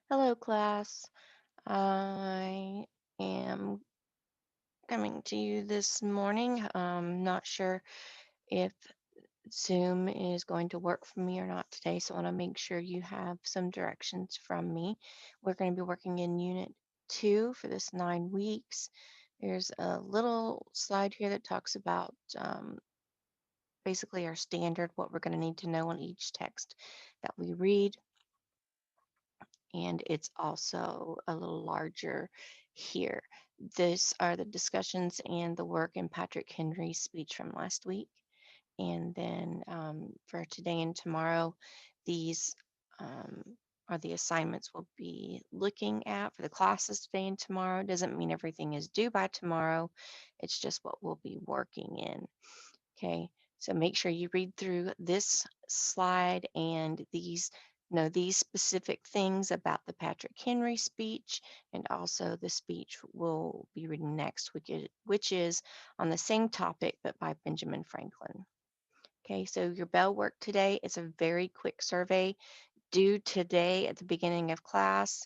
Hello, class. I am coming to you this morning. Not sure if Zoom is going to work for me or not today, so I want to make sure you have some directions from me. We're going to be working in Unit 2 for this 9 weeks. There's a little slide here that talks about basically our standard, what we're going to need to know on each text that we read. And it's also a little larger here. These are the discussions and the work in Patrick Henry's speech from last week. And then for today and tomorrow, these um, are the assignments we'll be looking at for the classes today and tomorrow. Doesn't mean everything is due by tomorrow. It's just what we'll be working in. Okay, so make sure you read through this slide and these specific things about the Patrick Henry speech, and also the speech we'll be reading next, which is on the same topic but by Benjamin Franklin. Okay, so your bell work today is a very quick survey due today at the beginning of class.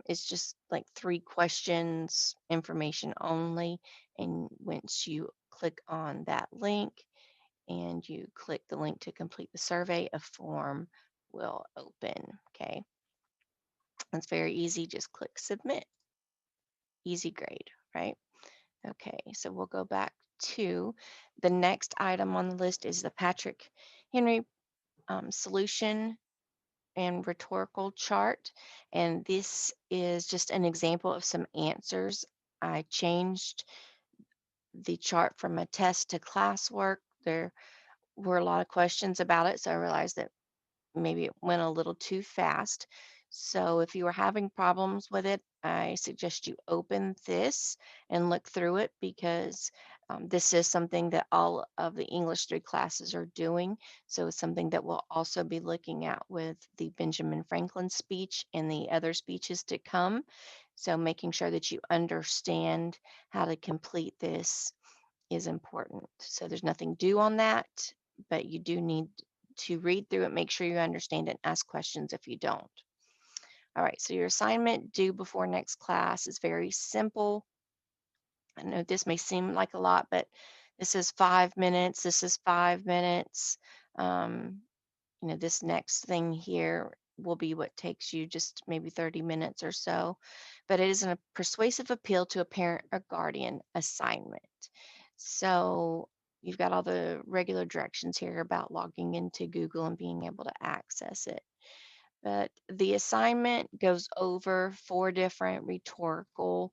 It's just like 3 questions, information only, and once you click on that link, and you click the link to complete the survey, a form will open. Okay, it's very easy. Just click submit. Easy grade, right? Okay, so we'll go back to the next item on the list is the Patrick Henry solution and rhetorical chart. And this is just an example of some answers. I changed the chart from a test to classwork. There were a lot of questions about it, so I realized that maybe it went a little too fast. So if you are having problems with it, I suggest you open this and look through it because this is something that all of the English 3 classes are doing. So it's something that we'll also be looking at with the Benjamin Franklin speech and the other speeches to come. So making sure that you understand how to complete this is important. So there's nothing due on that, but you do need to read through it, make sure you understand it, and ask questions if you don't. All right, so your assignment due before next class is very simple. I know this may seem like a lot, but this is 5 minutes. This is 5 minutes. Um, this next thing here will be what takes you just maybe 30 minutes or so, but it is a persuasive appeal to a parent or guardian assignment. So you've got all the regular directions here about logging into Google and being able to access it. But the assignment goes over 4 different rhetorical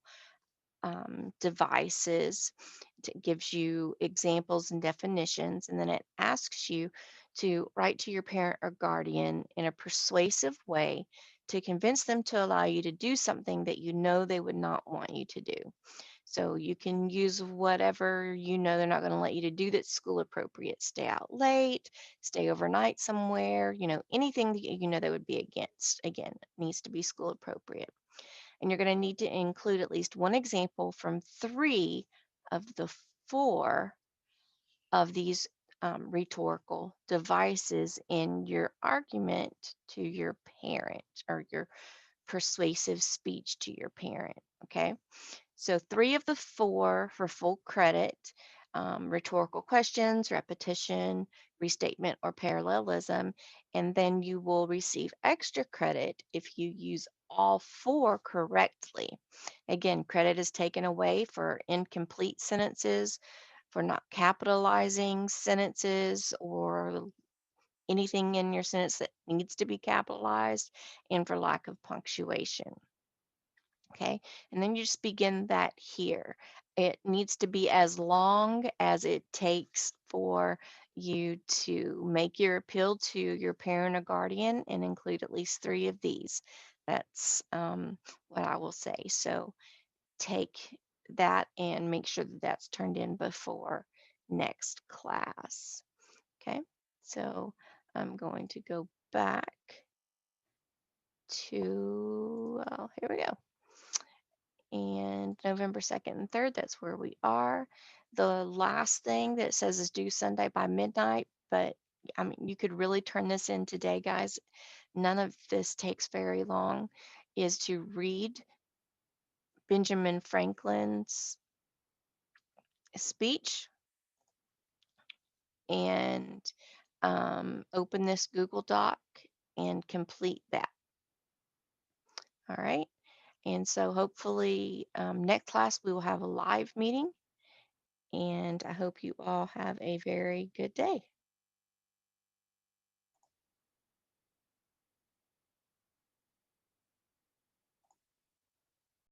devices. It gives you examples and definitions, and then it asks you to write to your parent or guardian in a persuasive way to convince them to allow you to do something that you know they would not want you to do. So you can use whatever you know they're not going to let you to do that's school appropriate. Stay out late, stay overnight somewhere, anything that you know they would be against. Again, needs to be school appropriate. And you're going to need to include at least one example from 3 of the 4 of these rhetorical devices in your argument to your parent or your persuasive speech to your parent. Okay. So 3 of the 4 for full credit, rhetorical questions, repetition, restatement, or parallelism. And then you will receive extra credit if you use all 4 correctly. Again, credit is taken away for incomplete sentences, for not capitalizing sentences or anything in your sentence that needs to be capitalized, and for lack of punctuation. Okay, and then you just begin that here. It needs to be as long as it takes for you to make your appeal to your parent or guardian and include at least 3 of these. That's what I will say. So take that and make sure that that's turned in before next class. Okay, so I'm going to go back to, well, here we go. And November 2nd and 3rd, that's where we are. The last thing that says is due Sunday by midnight, but I mean, you could really turn this in today, guys. None of this takes very long. is to read Benjamin Franklin's speech and open this Google Doc and complete that. All right. And so hopefully next class we will have a live meeting, and I hope you all have a very good day.